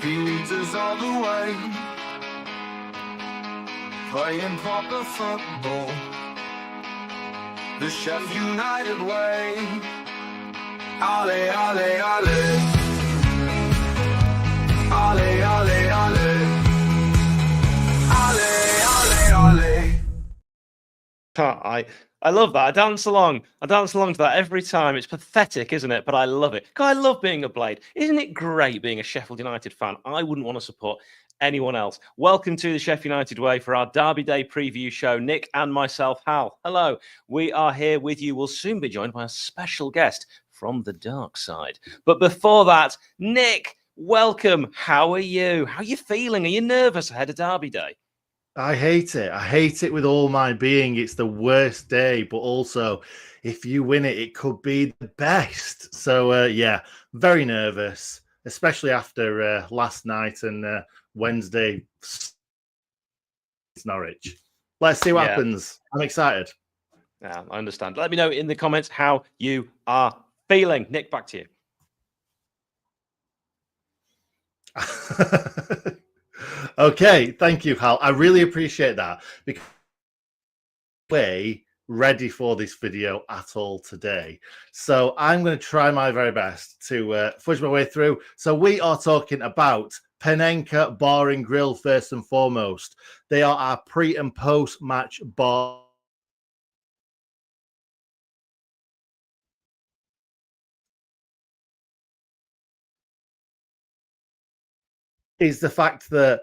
He leads us all the way, playing proper football, the Sheffield United way. Ale, ale, ale. Ale, ale, ale. Ale, ale, ale. I love that. I dance along to that every time. It's pathetic, isn't it? But I love it. God, I love being a Blade. Isn't it great being a Sheffield United fan? I wouldn't want to support anyone else. Welcome to the Sheffield United Way for our Derby Day preview show. Nick and myself, Hal. Hello. We are here with you. We'll soon be joined by a special guest from the dark side. But before that, Nick, welcome. How are you? How are you feeling? Are you nervous ahead of Derby Day? I hate it. I hate it with all my being. It's the worst day, but also if you win it, it could be the best. So, yeah, very nervous, especially after last night and Wednesday. It's Norwich. Let's see what happens. I'm excited. Yeah, I understand. Let me know in the comments how you are feeling. Nick, back to you. Okay, thank you, Hal. I really appreciate that because I'm ready for this video at all today. So I'm going to try my very best to fudge my way through. So we are talking about Panenka Bar and Grill first and foremost. They are our pre and post match bar. Is the fact that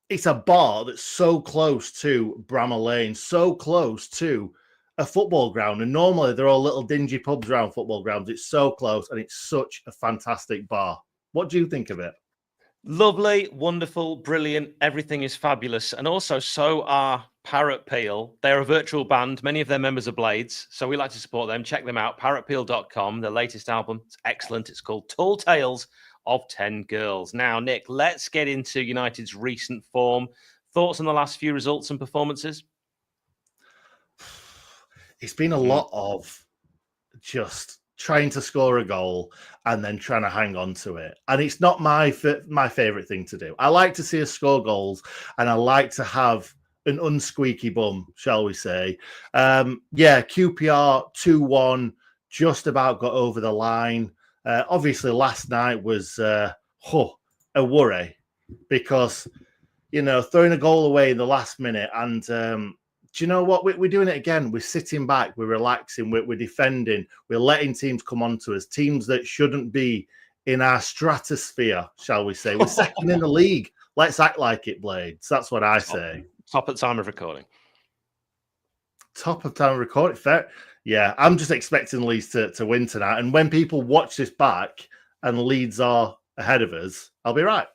it's a bar that's so close to Bramall Lane, so close to a football ground. And normally they're all little dingy pubs around football grounds. It's so close and it's such a fantastic bar. What do you think of it? Lovely, wonderful, brilliant. Everything is fabulous. And also, so are Parrot Peel. They're a virtual band. Many of their members are Blades. So we like to support them. Check them out. parrotpeel.com. Their latest album. It's excellent. It's called Tall Tales of 10 Girls. Now, Nick, let's get into United's recent form. Thoughts on the last few results and performances? It's been a lot of just trying to score a goal and then trying to hang on to it. And it's not my favorite thing to do. I like to see us score goals and I like to have an unsqueaky bum, shall we say. Yeah, QPR 2-1, just about got over the line. Obviously, last night was a worry because, you know, throwing a goal away in the last minute. And do you know what? We're doing it again. We're sitting back. We're relaxing. We're defending. We're letting teams come onto us, teams that shouldn't be in our stratosphere, shall we say. We're second in the league. Let's act like it, Blades. That's what I say. Top at time of recording. Top of time of recording. Fair. Yeah, I'm just expecting Leeds to win tonight. And when people watch this back and Leeds are ahead of us, I'll be right.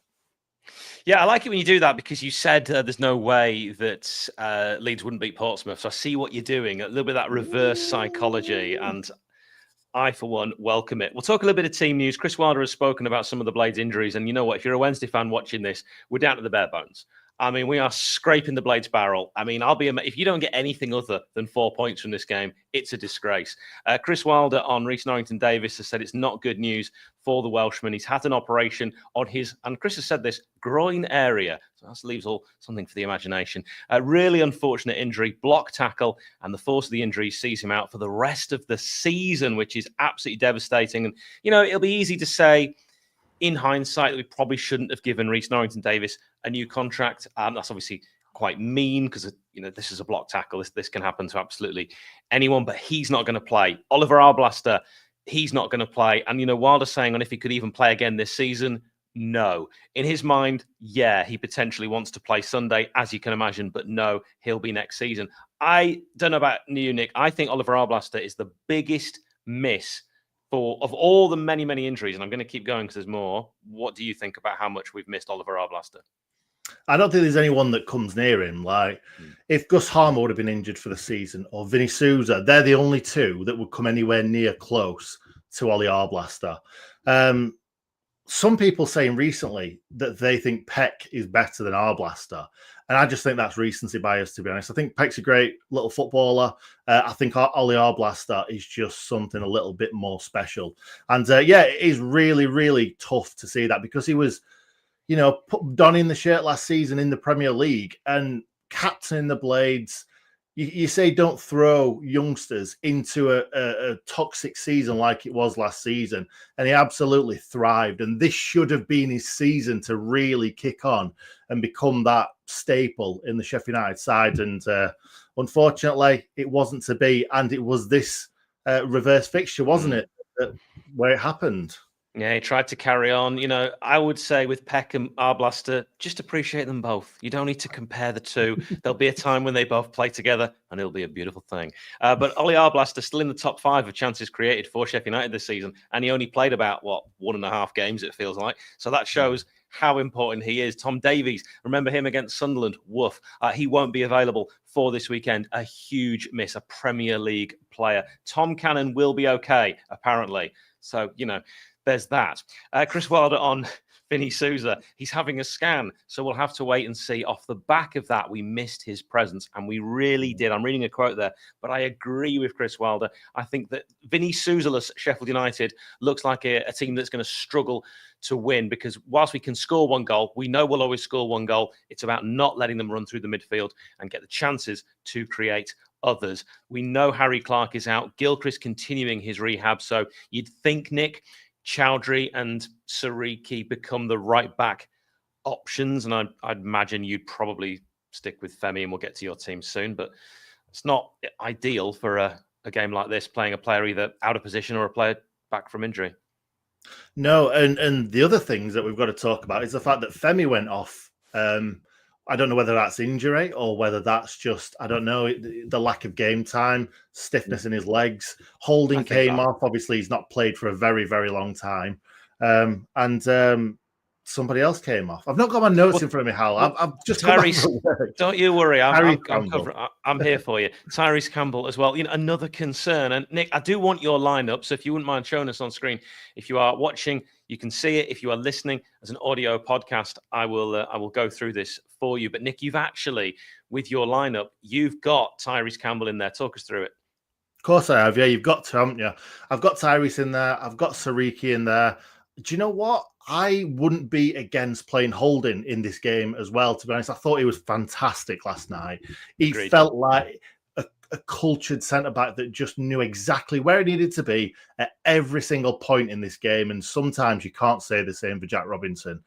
Yeah, I like it when you do that because you said there's no way that Leeds wouldn't beat Portsmouth. So I see what you're doing, a little bit of that reverse psychology. And I, for one, welcome it. We'll talk a little bit of team news. Chris Wilder has spoken about some of the Blades injuries. And you know what? If you're a Wednesday fan watching this, we're down to the bare bones. I mean, we are scraping the Blades barrel. I mean, if you don't get anything other than 4 points from this game, it's a disgrace. Chris Wilder on Reece Norrington-Davies has said it's not good news for the Welshman. He's had an operation on his, and Chris has said this, groin area. So that leaves something for the imagination. A really unfortunate injury, block tackle, and the force of the injury sees him out for the rest of the season, which is absolutely devastating. And, you know, it'll be easy to say, in hindsight, we probably shouldn't have given Reece Norrington-Davies a new contract. That's obviously quite mean because, you know, this is a block tackle. This can happen to absolutely anyone, but he's not going to play. Oliver Arblaster, he's not going to play. And, you know, Wilder's saying on if he could even play again this season, no. In his mind, yeah, he potentially wants to play Sunday, as you can imagine, but no, he'll be next season. I don't know about you, Nick. I think Oliver Arblaster is the biggest miss of all the many, many injuries, and I'm going to keep going because there's more. What do you think about how much we've missed Oliver Arblaster? I don't think there's anyone that comes near him. Like, if Gus Harmer would have been injured for the season, or Vinny Souza, they're the only two that would come anywhere near close to Ollie Arblaster. Some people saying recently that they think Peck is better than Arblaster. And I just think that's recency bias, to be honest. I think Peck's a great little footballer. I think Ollie Arblaster is just something a little bit more special. And yeah, it is really, really tough to see that because he was, donning the shirt last season in the Premier League and captaining the Blades. You say don't throw youngsters into a toxic season like it was last season, and he absolutely thrived. And this should have been his season to really kick on and become that staple in the Sheffield United side. And unfortunately, it wasn't to be. And it was this reverse fixture, wasn't it, where it happened? Yeah, he tried to carry on. I would say with Peck and Arblaster, just appreciate them both. You don't need to compare the two. There'll be a time when they both play together, and it'll be a beautiful thing. But Ollie Arblaster still in the top 5 of chances created for Sheffield United this season, and he only played about, 1.5 games, it feels like. So that shows how important he is. Tom Davies, remember him against Sunderland? Woof. He won't be available for this weekend. A huge miss, a Premier League player. Tom Cannon will be okay, apparently. So, there's that. Chris Wilder on Vinny Souza. He's having a scan, so we'll have to wait and see. Off the back of that, we missed his presence, and we really did. I'm reading a quote there, but I agree with Chris Wilder. I think that Vinny Souza-less Sheffield United looks like a team that's going to struggle to win, because whilst we can score one goal, we know we'll always score one goal. It's about not letting them run through the midfield and get the chances to create others. We know Harry Clark is out. Gilchrist continuing his rehab, so you'd think, Nick, Chowdhury and Sariki become the right back options, and I'd imagine you'd probably stick with Femi, and we'll get to your team soon, but it's not ideal for a game like this, playing a player either out of position or a player back from injury. No, and the other things that we've got to talk about is the fact that Femi went off. I don't know whether that's injury or whether that's just, I don't know, the lack of game time, stiffness in his legs. Holding came off. Obviously, he's not played for a very, very long time. And somebody else came off. I've not got my notes in front of me, Hal. I've just Tyrese, don't you worry. I'm here for you. Tyrese Campbell as well. Another concern. And Nick, I do want your lineup. So if you wouldn't mind showing us on screen, if you are watching, you can see it. If you are listening as an audio podcast, I will go through this for you. But Nick, you've actually, with your lineup, you've got Tyrese Campbell in there. Talk us through it. Of course I have. Yeah, you've got to, haven't you? I've got Tyrese in there. I've got Sariki in there. Do you know what? I wouldn't be against playing Holding in this game as well, to be honest. I thought he was fantastic last night. He felt like a cultured centre-back that just knew exactly where he needed to be at every single point in this game. And sometimes you can't say the same for Jack Robinson.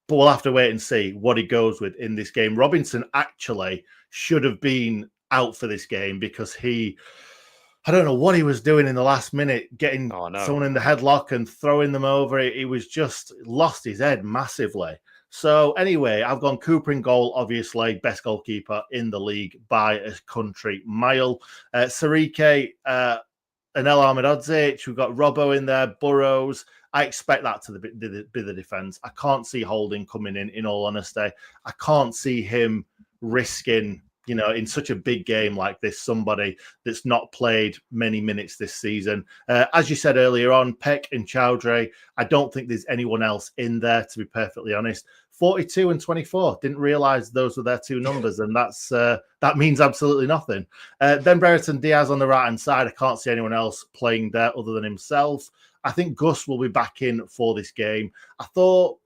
But we'll have to wait and see what he goes with in this game. Robinson actually should have been out for this game because I don't know what he was doing in the last minute, getting someone in the headlock and throwing them over. He was just lost his head massively. So anyway, I've gone Cooper in goal, obviously, best goalkeeper in the league by a country mile. Sarike, and El Ahmedhodzic, we've got Robbo in there, Burrows. I expect that to be the defence. I can't see Holding coming in all honesty. I can't see him risking, in such a big game like this, somebody that's not played many minutes this season. As you said earlier on, Peck and Chowdhury, I don't think there's anyone else in there, to be perfectly honest. 42 and 24. Didn't realise those were their two numbers, and that means absolutely nothing. Then Brereton Diaz on the right-hand side. I can't see anyone else playing there other than himself. I think Gus will be back in for this game. I thought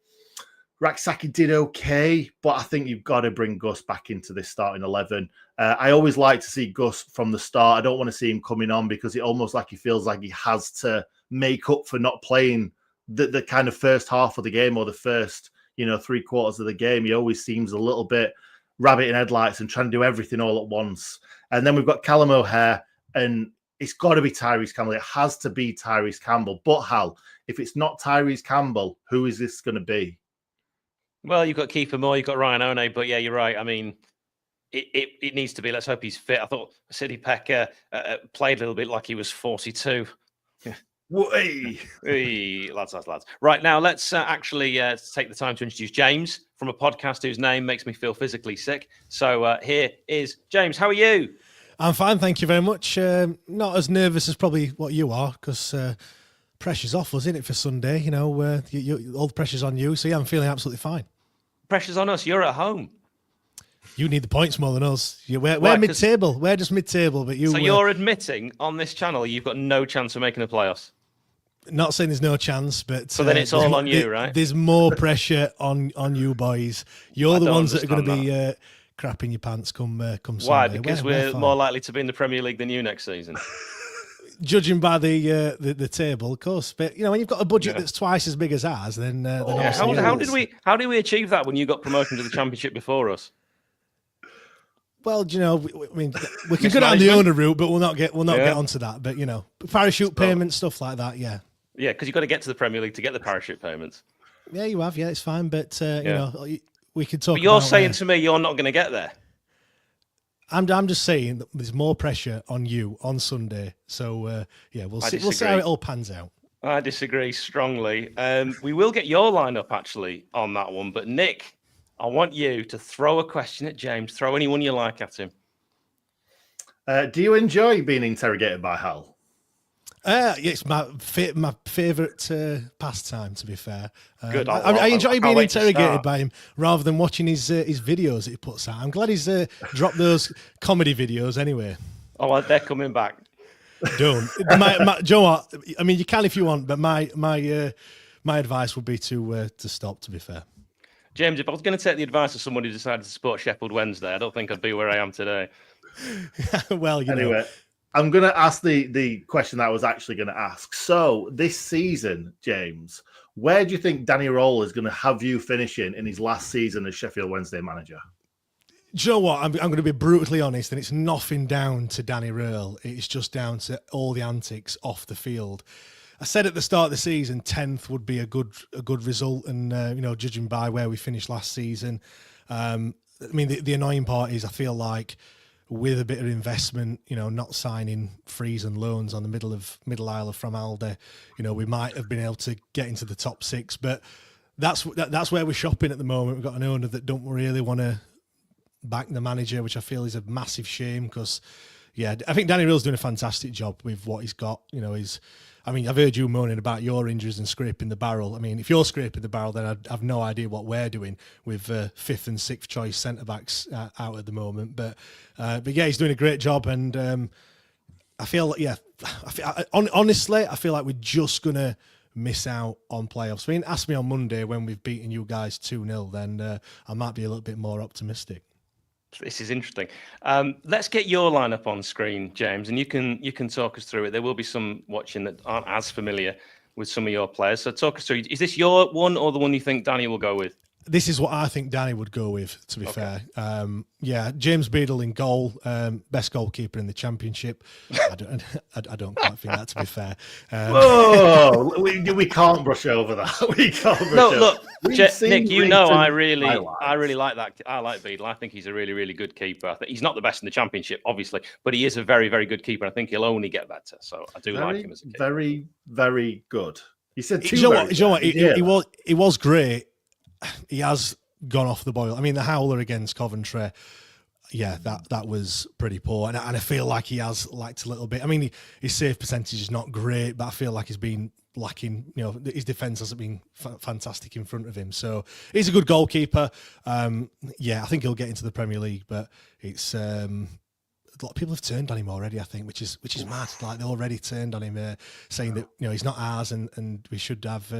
Raksaki did okay, but I think you've got to bring Gus back into this starting 11. I always like to see Gus from the start. I don't want to see him coming on because it almost like he feels like he has to make up for not playing the kind of first half of the game or the first, 3 quarters of the game. He always seems a little bit rabbit in headlights and trying to do everything all at once. And then we've got Callum O'Hare, and it's got to be Tyrese Campbell. It has to be Tyrese Campbell. But Hal, if it's not Tyrese Campbell, who is this going to be? Well, you've got Kiefer Moore, you've got Ryan One, but yeah, you're right. I mean, it needs to be. Let's hope he's fit. I thought City Pecker played a little bit like he was 42. Hey, lads. Right, now let's actually take the time to introduce James from a podcast whose name makes me feel physically sick. So here is James. How are you? I'm fine, thank you very much. Not as nervous as probably what you are, because pressure's off us, isn't it, for Sunday? All the pressure's on you. So yeah, I'm feeling absolutely fine. Pressure's on us. You're at home. You need the points more than us. We're mid-table. We're just mid-table, but you. So you're admitting on this channel you've got no chance of making the playoffs? Not saying there's no chance, but So then it's all on you, right? There's more pressure on you boys. You're the don't ones that are going to understand be crapping your pants come Why? Sunday. Because We're we're fine. more likely to be in the Premier League than you next season. Judging by the table, of course. But when you've got a budget that's twice as big as ours, then obviously How did we achieve that when you got promoted to the Championship before us? Well, we can go down the owner route, but we'll not get onto that. But parachute payments, stuff like that. Yeah. Yeah, because you've got to get to the Premier League to get the parachute payments. Yeah, you have. Yeah, it's fine. But we could talk. But you're about, saying to me you're not going to get there. I'm just saying that there's more pressure on you on Sunday. So we'll see how it all pans out. I disagree strongly. We will get your lineup actually on that one, but Nick, I want you to throw a question at James. Throw anyone you like at him. Do you enjoy being interrogated by Hal? It's my favourite pastime. To be fair, Good. I enjoy being interrogated by him rather than watching his videos that he puts out. I'm glad he's dropped those comedy videos anyway. Oh, well, they're coming back. Don't. Joe, what? I mean, you can if you want, but my advice would be to stop. To be fair. James, if I was going to take the advice of someone who decided to support Sheffield Wednesday, I don't think I'd be where I am today. Well, anyway, I'm going to ask the question that I was actually going to ask. So this season, James, where do you think Danny Röhl is going to have you finishing in his last season as Sheffield Wednesday manager? Do you know what? I'm going to be brutally honest, and it's nothing down to Danny Röhl. It's just down to all the antics off the field. I said at the start of the season, 10th would be a good result, and judging by where we finished last season, I mean the annoying part is I feel like with a bit of investment, not signing frees and loans on the middle aisle from Alde, we might have been able to get into the top 6, but that's where we're shopping at the moment. We've got an owner that don't really want to back the manager, which I feel is a massive shame because, I think Danny Röhl's doing a fantastic job with what he's got. I've heard you moaning about your injuries and scraping the barrel. I mean, if you're scraping the barrel, then I've no idea what we're doing with 5th and 6th choice centre-backs out at the moment. But he's doing a great job. And I feel, honestly, I feel like we're just going to miss out on playoffs. I mean, ask me on Monday when we've beaten you guys 2-0, then I might be a little bit more optimistic. This is interesting. Let's get your lineup on screen, James, and you can talk us through it. There will be some watching that aren't as familiar with some of your players. So talk us through. Is this your one or the one you think Danny will go with? This is what I think Danny would go with, to be fair. James Beadle in goal, best goalkeeper in the Championship. I don't quite think that, to be fair. Whoa, we can't brush over that. We can't brush over. Look, Nick, I really like that. I like Beadle. I think he's a really, really good keeper. I think he's not the best in the Championship, obviously, but he is a very, very good keeper. I think he'll only get better. So I do like him as a keeper. Very, very good. You said two. You know what? He was great. He has gone off the boil. I mean, the howler against Coventry, that was pretty poor. And I feel like he has lacked a little bit. I mean, his save percentage is not great, but I feel like he's been lacking. His defence hasn't been fantastic in front of him. So he's a good goalkeeper. I think he'll get into the Premier League, but it's a lot of people have turned on him already, I think, which is mad. Like they already turned on him, saying that he's not ours, and we should have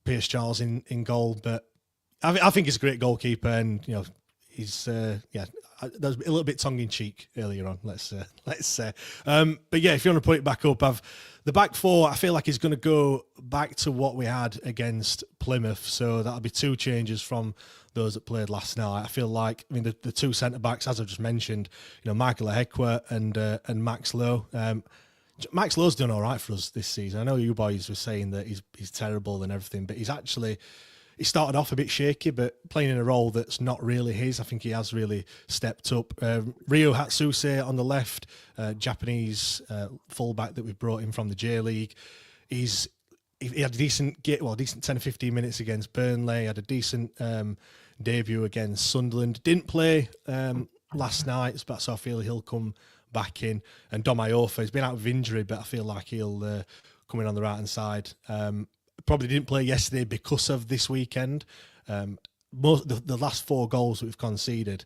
Pierce Charles in goal. But I think he's a great goalkeeper, and he's that was a little bit tongue in cheek earlier on. Let's say, but if you want to put it back up, the back four. I feel like he's going to go back to what we had against Plymouth. So that'll be 2 changes from those that played last night. I feel like, the 2 centre backs, as I've just mentioned, Michael Ehekwe and Max Lowe. Max Lowe's done all right for us this season. I know you boys were saying that he's terrible and everything, but he started off a bit shaky, but playing in a role that's not really his. I think he has really stepped up. Ryo Hatsuse on the left, Japanese fullback that we brought in from the J League. He had a decent 10 or 15 minutes against Burnley. Had a decent debut against Sunderland. Didn't play last night, but so I feel he'll come back in. And Dom Iofa has been out of injury, but I feel like he'll come in on the right hand side. Probably didn't play yesterday because of this weekend. The last 4 goals that we've conceded,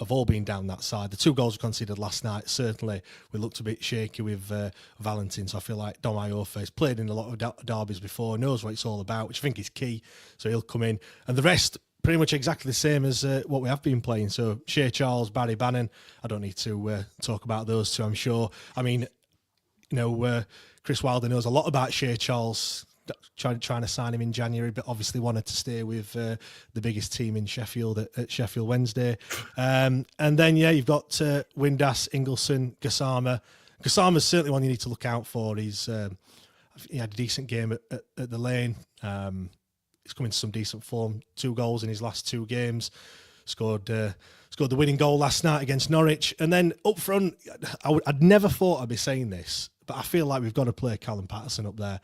have all been down that side. The 2 goals we conceded last night, certainly we looked a bit shaky with Valentin. So I feel like Dom Iorfa's played in a lot of derbies before, knows what it's all about, which I think is key. So he'll come in. And the rest, pretty much exactly the same as what we have been playing. So Shea Charles, Barry Bannon, I don't need to talk about those two, I'm sure. I mean, Chris Wilder knows a lot about Shea Charles, trying to sign him in January, but obviously wanted to stay with the biggest team in Sheffield at Sheffield Wednesday. And then, you've got Windass, Ingleson, Gassama. Gassama's certainly one you need to look out for. He had a decent game at the Lane. He's come into some decent form, 2 goals in his last 2 games. Scored the winning goal last night against Norwich. And then up front, I'd never thought I'd be saying this, but I feel like we've got to play Callum Patterson up there.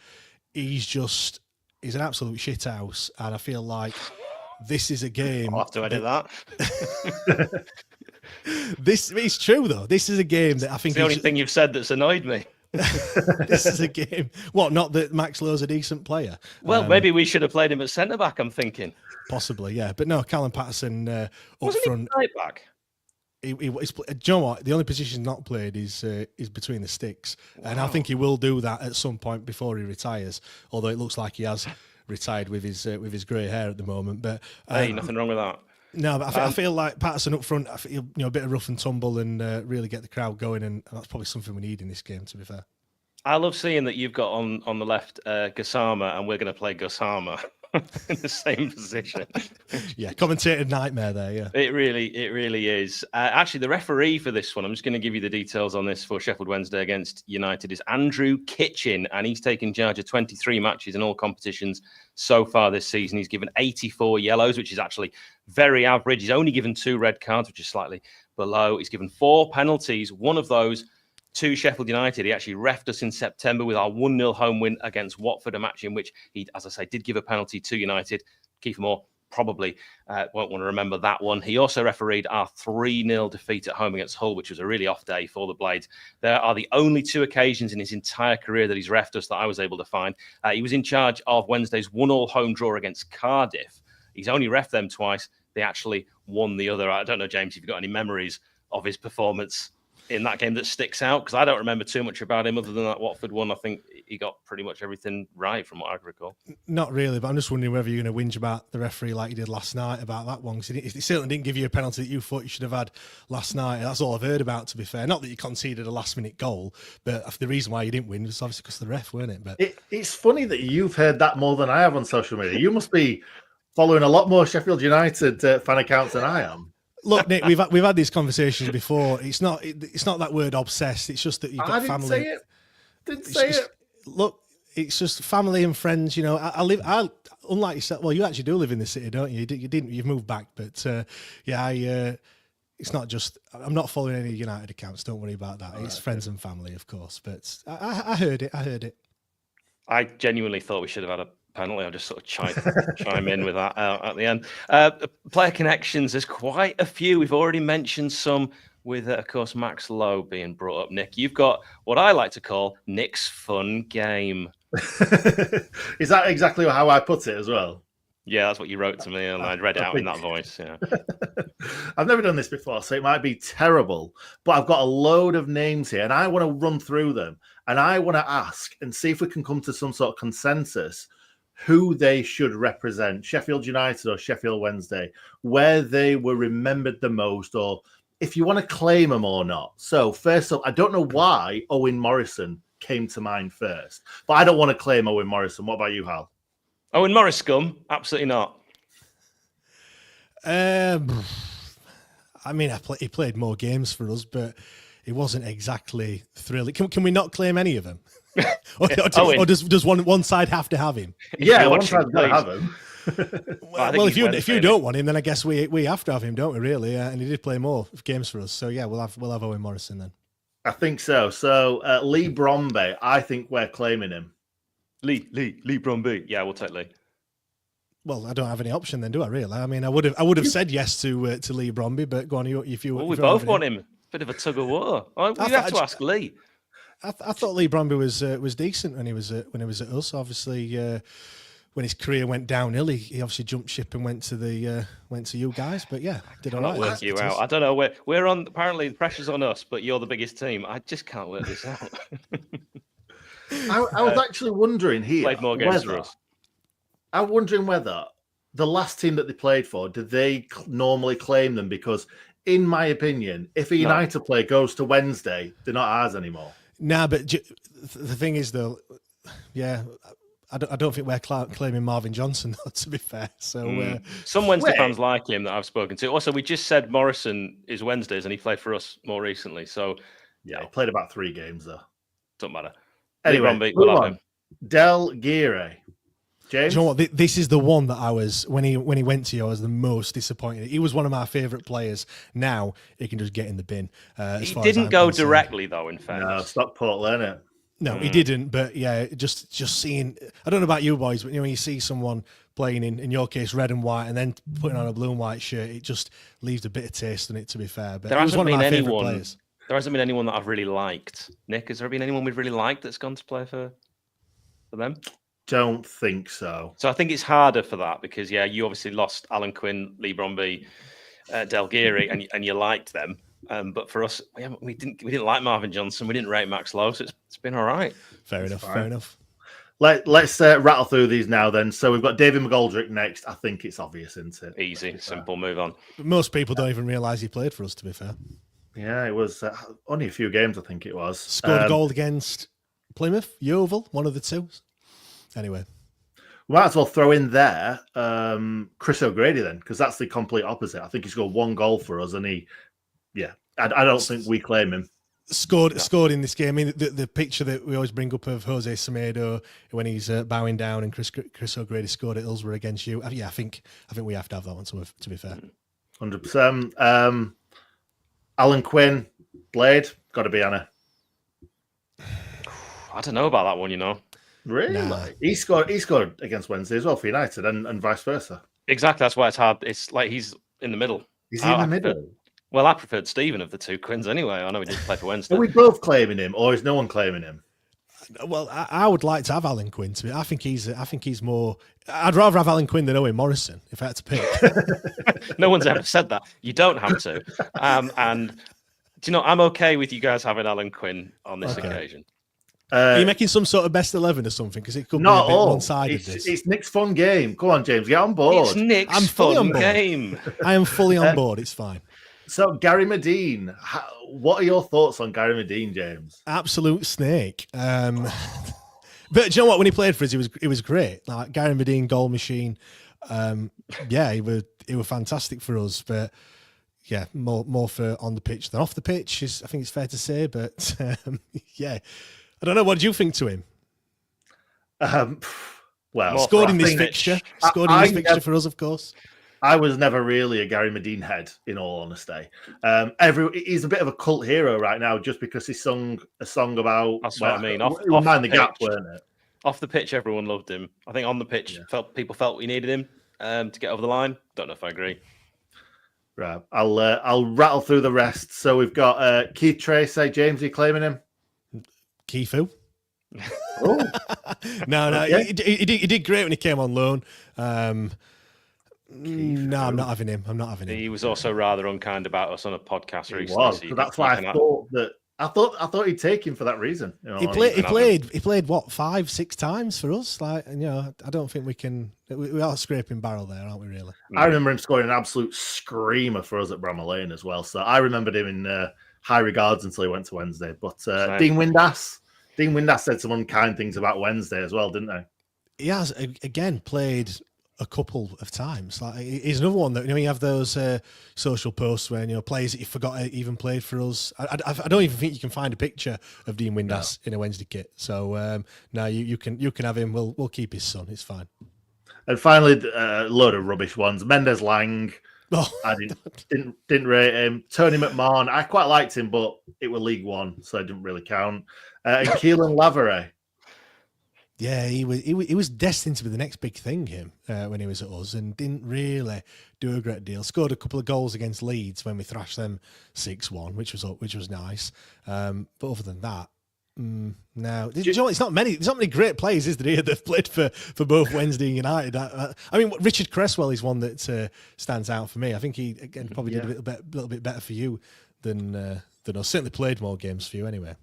He's an absolute shithouse, and I feel like this is a game. I'll have to edit that. It's true though. This is a game that I think it's the only thing you've said that's annoyed me. This is a game. What? Not that Max Lowe's a decent player. Well, maybe we should have played him at centre back. I'm thinking possibly, yeah. But no, Callum Patterson up front. He right back? Do you know what? The only position not played is between the sticks, and I think he will do that at some point before he retires. Although it looks like he has retired with his grey hair at the moment. But hey, nothing wrong with that. No, but I feel like Patterson up front, a bit of rough and tumble and really get the crowd going, and that's probably something we need in this game. To be fair, I love seeing that you've got on the left Gassama, and we're going to play Gassama in the same position. Yeah, commentator nightmare there. Yeah, it really is. Actually, the referee for this one, I'm just going to give you the details on this for Sheffield Wednesday against United, is Andrew Kitchen, and he's taken charge of 23 matches in all competitions so far this season. He's given 84 yellows, which is actually very average. He's only given 2 red cards, which is slightly below. He's given 4 penalties. One of those to Sheffield United. He actually refed us in September with our 1-0 home win against Watford, a match in which he, as I say, did give a penalty to United. Kiefer Moore probably won't want to remember that one. He also refereed our 3-0 defeat at home against Hull, which was a really off day for the Blades. There are the only 2 occasions in his entire career that he's refed us that I was able to find. He was in charge of Wednesday's 1-1 home draw against Cardiff. He's only refed them twice. They actually won the other. I don't know, James, if you've got any memories of his performance in that game that sticks out, because I don't remember too much about him other than that Watford one. I think he got pretty much everything right from what I recall. Not really, but I'm just wondering whether you're going to whinge about the referee like you did last night about that one, because he certainly didn't give you a penalty that you thought you should have had last night. That's all I've heard about, to be fair. Not that you conceded a last-minute goal, but the reason why you didn't win was obviously because of the ref, weren't it? But it's funny that you've heard that more than I have on social media. You must be following a lot more Sheffield United fan accounts than I am. Look, Nick, we've had these conversations before. It's not that word obsessed. It's just that you've got family. Didn't say it. Look, it's just family and friends. You know, I unlike yourself. Well, you actually do live in the city, don't you? You didn't. You've moved back, but it's not just. I'm not following any United accounts. Don't worry about that. It's friends and family, of course. But I heard it. I genuinely thought we should have had a penalty. I'll just sort of chime in with that at the end. Player connections, there's quite a few. We've already mentioned some with, of course, Max Lowe being brought up. Nick, you've got what I like to call Nick's fun game. Is that exactly how I put it as well? Yeah, that's what you wrote to me, and I read it out in that voice. Yeah. I've never done this before, so it might be terrible, but I've got a load of names here, and I want to run through them, and I want to ask and see if we can come to some sort of consensus who they should represent, Sheffield United or Sheffield Wednesday, where they were remembered the most, or if you want to claim them or not. So first up, I don't know why Owen Morrison came to mind first, but I don't want to claim Owen Morrison. What about you, Hal? Owen Morris scum? Absolutely not. I mean, he played more games for us, but it wasn't exactly thrilling. Can we not claim any of them? or does one side have to have him? Yeah, one side's got to have him. Well, if you don't want him, then I guess we have to have him, don't we? Really? And he did play more games for us, so yeah, we'll have Owen Morrison then. I think so. So Lee Bromby, I think we're claiming him. Lee Bromby. Yeah, we'll take Lee. Well, I don't have any option then, do I? Really? I mean, I would have said yes to Lee Bromby, but go on, if you. Well, we both want him. Bit of a tug of war. We have to ask Lee. I thought Lee Bromby was decent when he was at us. Obviously, when his career went downhill, he obviously jumped ship and went to you guys. But yeah, did all Cannot right. work you out. I don't know. We're on. Apparently, the pressure's on us, but you're the biggest team. I just can't work this out. I was actually wondering here. Played more games for us. I'm wondering whether the last team that they played for, did they normally claim them? Because, in my opinion, if a United player goes to Wednesday, they're not ours anymore. Nah, but the thing is, though, yeah, I don't think we're claiming Marvin Johnson, though, to be fair. So some Wednesday fans like him that I've spoken to. Also, we just said Morrison is Wednesdays, and he played for us more recently. So yeah, he played about 3 games though. Don't matter. Anyway, we'll have him. Del Gire. James? Do you know what? This is the one that I was when he went to you, I was the most disappointed. He was one of my favourite players. Now he can just get in the bin. He didn't go directly though. In fact, no, Stockport Leonard. No, he didn't. But yeah, just seeing. I don't know about you boys, but when you see someone playing in your case red and white, and then putting on a blue and white shirt, it just leaves a bit of taste in it. To be fair, but there he was one of my favourite anyone. players. There hasn't been anyone that I've really liked. Nick, has there been anyone we've really liked that's gone to play for them? Don't think so. So I think it's harder for that because you obviously lost Alan Quinn, Lee Bromby, Del Gire, and you liked them. But for us, we didn't like Marvin Johnson. We didn't rate Max Lowe, so it's been all right. Fair enough. Let's rattle through these now then. So we've got David McGoldrick next. I think it's obvious, isn't it? Easy, simple, move on. Most people don't even realise he played for us, to be fair. Yeah, it was only a few games, I think it was. Scored a goal against Plymouth, Yeovil, one of the two. Anyway. We might as well throw in there Chris O'Grady then, because that's the complete opposite. I think he scored 1 goal for us, and I don't think we claim him. Scored in this game. I mean, the picture that we always bring up of Jose Semedo when he's bowing down, and Chris O'Grady scored at Hillsborough against you. I think we have to have that one. To be fair, 100%. Alan Quinn, Blade, got to be Anna. I don't know about that one, you know. Really? Nah. He scored against Wednesday as well for United, and vice versa. Exactly. That's why it's hard. It's like he's in the middle. Is he in the middle? Well, I preferred Stephen of the 2 Quins anyway. I know he didn't play for Wednesday. Are we both claiming him, or is no one claiming him? Well, I would like to have Alan Quinn. I think he's more. I'd rather have Alan Quinn than Owen Morrison if I had to pick. No one's ever said that. You don't have to. And do you know, I'm okay with you guys having Alan Quinn on this occasion. Are you making some sort of best 11 or something? Because it could not be a bit all. one-sided. It's Nick's fun game. Come on, James, get on board. It's Nick's I'm fully fun on board. game. I am fully on board. It's fine. So, Gary Medine, what are your thoughts on Gary Medine, James? Absolute snake. But do you know what? When he played for us, it was great. Like Gary Medine, goal machine. He were fantastic for us. But yeah, more for on the pitch than off the pitch. I think it's fair to say. But yeah, I don't know. What did you think to him? Well, scored in this fixture. Fixture for us, of course. I was never really a Gary Medine head, in all honesty. He's a bit of a cult hero right now, just because he sung a song about. That's what I mean. Off the gap, weren't it? Off the pitch, everyone loved him. I think on the pitch, people felt we needed him to get over the line. Don't know if I agree. Right, I'll rattle through the rest. So we've got Keith Tracy. James, are you claiming him? Keith who? Oh. No, Okay. he did great when he came on loan. No, I'm not having him. He was also rather unkind about us on a podcast recently. So that's why I thought that. I thought he'd take him for that reason. You know, he played what 5-6 times for us. Like, I don't think we can. We are scraping barrel there, aren't we? Really? I remember him scoring an absolute screamer for us at Bramall Lane as well. So I remembered him in high regards until he went to Wednesday. But Dean Windass said some unkind things about Wednesday as well, didn't he? He has again played a couple of times. Like he's another one that you have those social posts where players that you forgot even played for us. I don't even think you can find a picture of Dean Windass in a Wednesday kit. So no, you can have him. We'll keep his son. It's fine. And finally, a load of rubbish ones. Mendes Lang. Oh. I didn't rate him. Tony McMahon. I quite liked him, but it was League One, so it didn't really count. And Keelan Lavery. Yeah, he was destined to be the next big thing, him, when he was at us, and didn't really do a great deal. Scored a couple of goals against Leeds when we thrashed them 6-1, which was nice. But other than that, No, you know, it's not many. There's not many great players, is there? Here that have played for both Wednesday and United. I mean, Richard Cresswell is one that stands out for me. I think he again probably did a little bit better for you than us. Certainly played more games for you anyway.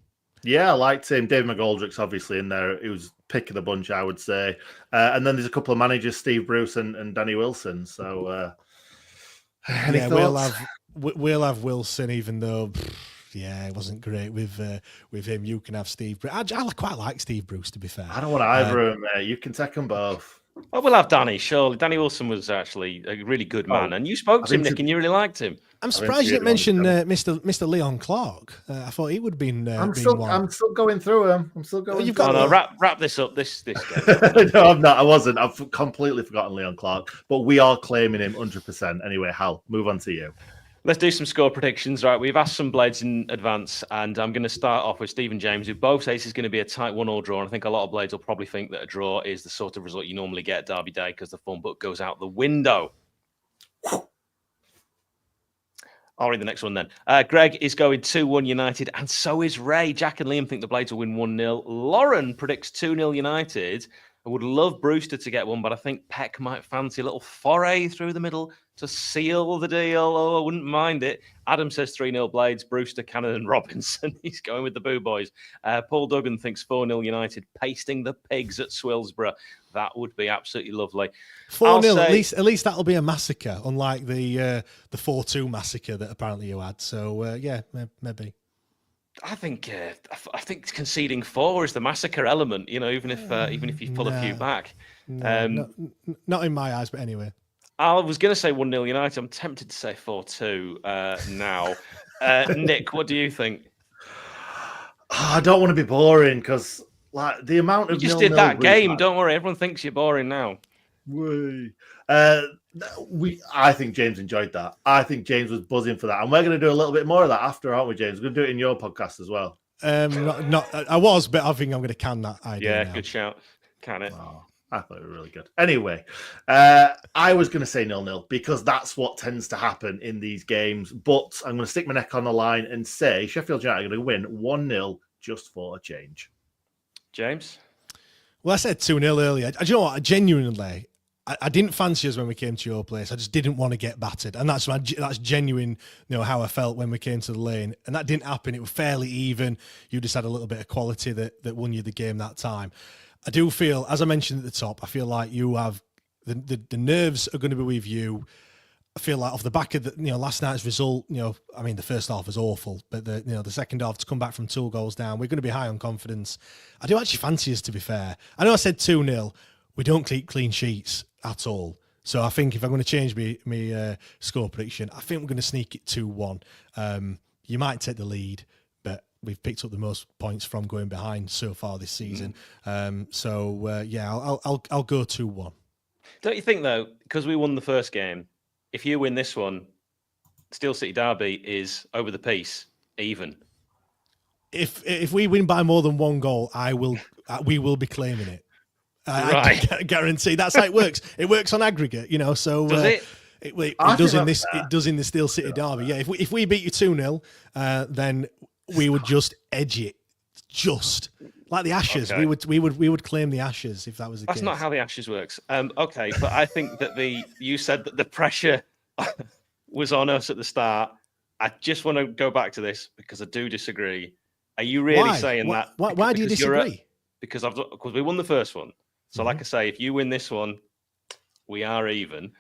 Yeah, I liked him. David McGoldrick's obviously in there. He was pick of the bunch, I would say. And then there's a couple of managers, Steve Bruce and Danny Wilson. So, any thoughts? We'll have Wilson, even though. Yeah, it wasn't great with him. You can have Steve Bruce. I quite like Steve Bruce, to be fair. I don't want either of them, mate. You can take them both. Oh, we'll have Danny, surely. Danny Wilson was actually a really good man. And you spoke to him, Nick, and you really liked him. I'm surprised you didn't mention Mr. Leon Clark. I thought he would have been. I'm still going through him. I'm still going. Wrap this up. This game. No, I'm not. I wasn't. I've completely forgotten Leon Clark, but we are claiming him 100%. Anyway, Hal, move on to you. Let's do some score predictions. Right, we've asked some Blades in advance, and I'm going to start off with Steve and James, who both say this is going to be a tight 1-1 draw. And I think a lot of Blades will probably think that a draw is the sort of result you normally get at Derby Day because the fun book goes out the window. I'll read the next one then. Greg is going 2-1 United, and so is Ray. Jack and Liam think the Blades will win 1-0. Lauren predicts 2-0 United. I would love Brewster to get one, but I think Peck might fancy a little foray through the middle to seal the deal. Oh, I wouldn't mind it. Adam says 3-0 Blades, Brewster, Cannon and Robinson. He's going with the Boo Boys. Paul Duggan thinks 4-0 United, pasting the pigs at Swilsborough. That would be absolutely lovely. 4-0, at least that'll be a massacre, unlike the 4-2 massacre that apparently you had. So, yeah, maybe. I think conceding 4 is the massacre element. You know, even if you pull a few back. Not in my eyes, but anyway. I was going to say 1-0 United. I'm tempted to say 4-2 now. Nick, what do you think? I don't want to be boring because like the amount of you just did that game. Don't worry, everyone thinks you're boring now. I think James enjoyed that. I think James was buzzing for that, and we're going to do a little bit more of that after, aren't we, James? We're going to do it in your podcast as well. I was, but I think I'm going to can that idea. Yeah, now. Good shout. Can it? Oh, I thought it was really good. Anyway, I was going to say 0-0 because that's what tends to happen in these games. But I'm going to stick my neck on the line and say Sheffield United are going to win 1-0 just for a change. James? Well, I said 2-0 earlier. Do you know what? Genuinely, I didn't fancy us when we came to your place. I just didn't want to get battered. And that's genuine, how I felt when we came to the lane. And that didn't happen. It was fairly even. You just had a little bit of quality that won you the game that time. I do feel, as I mentioned at the top, I feel like you have the nerves are going to be with you. I feel like off the back of the, last night's result, I mean, the first half was awful, but the second half to come back from 2 goals down, we're going to be high on confidence. I do actually fancy us, to be fair. I know I said 2-0. We don't keep clean sheets at all. So I think if I'm going to change my score prediction, I think we're going to sneak it 2-1. You might take the lead, but we've picked up the most points from going behind so far this season. I'll go 2-1. Don't you think, though, because we won the first game, if you win this one, Steel City Derby is over the piece, even. If we win by more than 1 goal, we will be claiming it. Right. I guarantee that's how it works. It works on aggregate, So does it? It does in this. It does in the Steel City Derby. Yeah. If we beat you 2-0, then we would just edge it, just like the Ashes. Okay. We would claim the Ashes if that was the case. That's not how the Ashes works. Okay, but I think that you said that the pressure was on us at the start. I just want to go back to this because I do disagree. Are you really saying that? Why do you disagree? Because we won the first one. So, like I say, if you win this one, we are even.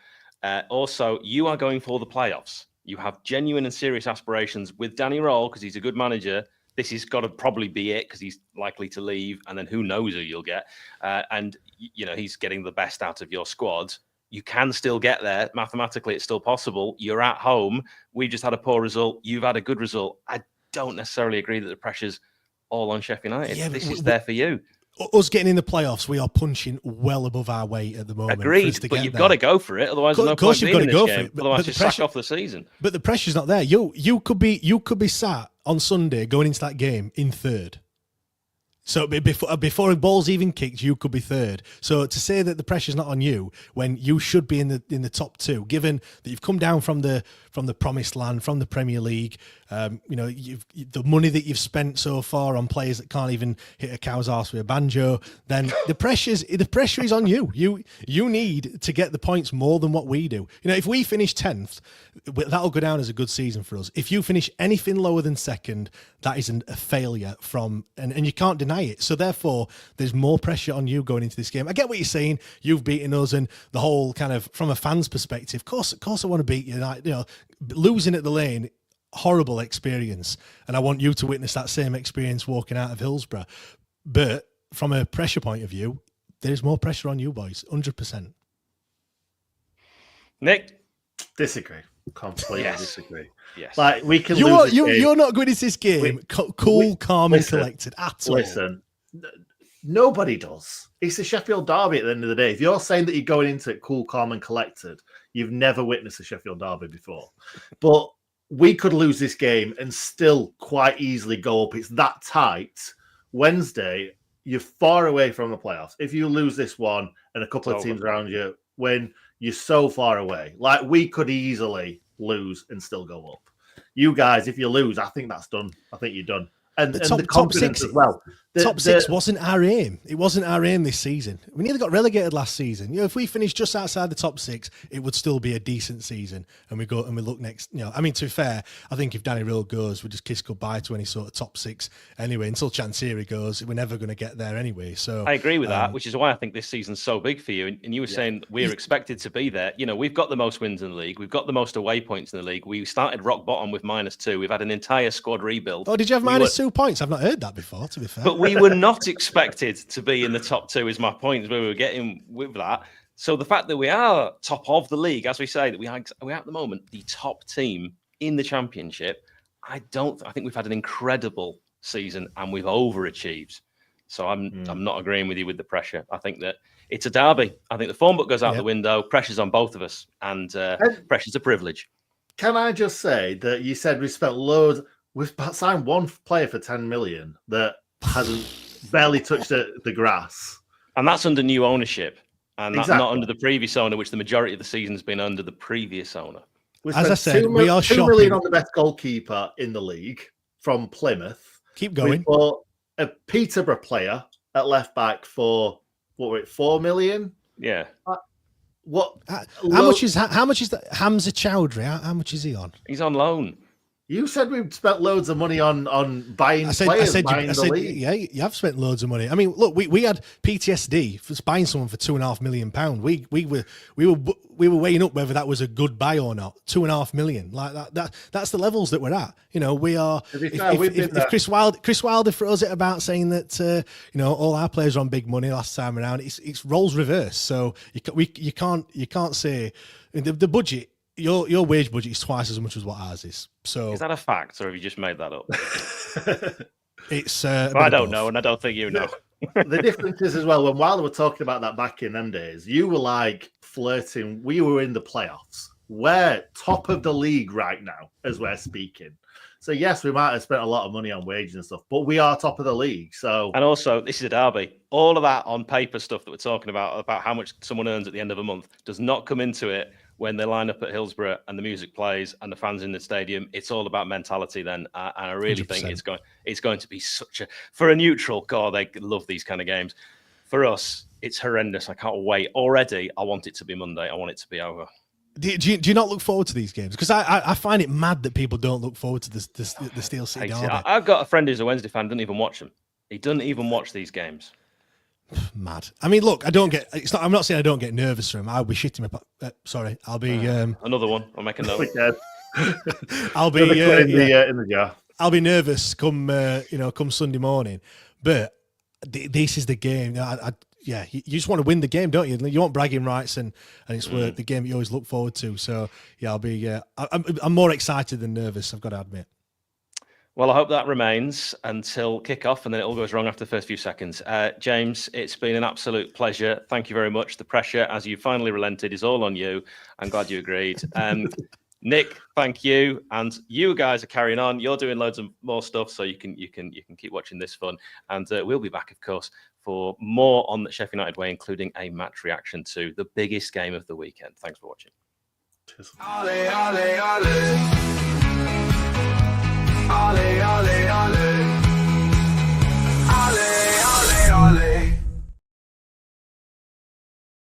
Also, you are going for the playoffs. You have genuine and serious aspirations with Danny Roll because he's a good manager. This has got to probably be it because he's likely to leave, and then who knows who you'll get. And he's getting the best out of your squad. You can still get there. Mathematically, it's still possible. You're at home. We just had a poor result. You've had a good result. I don't necessarily agree that the pressure's all on Sheffield United. Yeah, this is there for you. Us getting in the playoffs, we are punching well above our weight at the moment. Agreed, but you've got to go for it. Otherwise, there's no point being in this game. Otherwise, you sack off the season. But the pressure's not there. You could be sat on Sunday going into that game in third. So before a ball's even kicked, you could be third. So to say that the pressure's not on you when you should be in the top two, given that you've come down from the promised land, from the Premier League, the money that you've spent so far on players that can't even hit a cow's arse with a banjo, then the pressure is on you. You need to get the points more than what we do. If we finish 10th, that'll go down as a good season for us. If you finish anything lower than second, that isn't a failure and you can't deny it. So therefore, there's more pressure on you going into this game. I get what you're saying. You've beaten us, and the whole kind of from a fan's perspective. Of course, I want to beat you. Losing at the Lane, horrible experience, and I want you to witness that same experience walking out of Hillsborough. But from a pressure point of view, there's more pressure on you boys, 100%. Nick, disagree. Completely disagree. Yes. Like we can lose. You're not going into this game cool, calm, and collected at all. Listen, nobody does. It's the Sheffield derby at the end of the day. If you're saying that you're going into it cool, calm, and collected, you've never witnessed a Sheffield derby before. But we could lose this game and still quite easily go up. It's that tight. Wednesday, you're far away from the playoffs. If you lose this one and a couple of teams around you win, you're so far away. Like we could easily lose and still go up. You guys, if you lose, I think that's done. I think you're done. And the confidence as well. Top six wasn't our aim. It wasn't our aim this season. We nearly got relegated last season. If we finished just outside the top six, it would still be a decent season. And we go and we look next. To be fair, I think if Danny Rill goes, we just kiss goodbye to any sort of top six anyway. Until Chansiri goes, we're never going to get there anyway. So I agree with that, which is why I think this season's so big for you. And you were saying we're expected to be there. We've got the most wins in the league. We've got the most away points in the league. We started rock bottom with -2. We've had an entire squad rebuild. Oh, did you have -2 points? I've not heard that before, to be fair. But we were not expected to be in the top 2 is my point, is where we were getting with that. So the fact that we are top of the league, as we say, that we are at the moment the top team in the championship, I think we've had an incredible season and we've overachieved. So I'm not agreeing with you with the pressure. I think that it's a derby. I think the form book goes out the window. Pressure's on both of us, and pressure's a privilege. Can I just say that you said we spent loads. We've signed one player for 10 million that hasn't barely touched the grass. And that's under new ownership. And that's not under the previous owner, which the majority of the season has been under the previous owner. As I said, we are shopping. 2 million on the best goalkeeper in the league from Plymouth. Keep going. We bought a Peterborough player at left back for, 4 million? Yeah. How much is that? Hamza Chowdhury? How much is he on? He's on loan. You said we've spent loads of money on buying players, buying the league. Yeah, you have spent loads of money. I mean, look, we had PTSD for buying someone for £2.5 million. We were weighing up whether that was a good buy or not. £2.5 million, like that's the levels that we're at. We are. If Chris Wilder throws it about saying that all our players are on big money last time around, it's roles reverse. So you can't say the budget. Your wage budget is twice as much as what ours is. So is that a fact, or have you just made that up? It's. I don't know, and I don't think you know. The difference is as well, when Wilder were talking about that back in them days, you were like flirting. We were in the playoffs. We're top of the league right now as we're speaking. So yes, we might have spent a lot of money on wages and stuff, but we are top of the league. So and also, this is a derby. All of that on paper stuff that we're talking about how much someone earns at the end of a month does not come into it when they line up at Hillsborough and the music plays and the fans in the stadium. It's all about mentality then. And I really 100%. Think it's going to be for a neutral, God, they love these kind of games. For us, it's horrendous. I can't wait. Already, I want it to be Monday. I want it to be over. Do you not look forward to these games? Because I find it mad that people don't look forward to the Steel City derby. I've got a friend who's a Wednesday fan, doesn't even watch them. He doesn't even watch these games. Mad. I mean, look, I'm not saying I don't get nervous for him. I'll be shitting my. Sorry, I'll be. Another one. I'll make a note. I'll be in the jar. I'll be nervous come Sunday morning. But this is the game. You just want to win the game, don't you? You want bragging rights, and it's the game you always look forward to. So yeah, I'll be. I'm more excited than nervous. I've got to admit. Well, I hope that remains until kick-off, and then it all goes wrong after the first few seconds. James, it's been an absolute pleasure. Thank you very much. The pressure, as you finally relented, is all on you. I'm glad you agreed. Nick, thank you, and you guys are carrying on. You're doing loads of more stuff, so you can keep watching this fun, and we'll be back, of course, for more on the Sheffield United way, including a match reaction to the biggest game of the weekend. Thanks for watching. Cheers. Ale, ale, ale. Ale, ale, ale.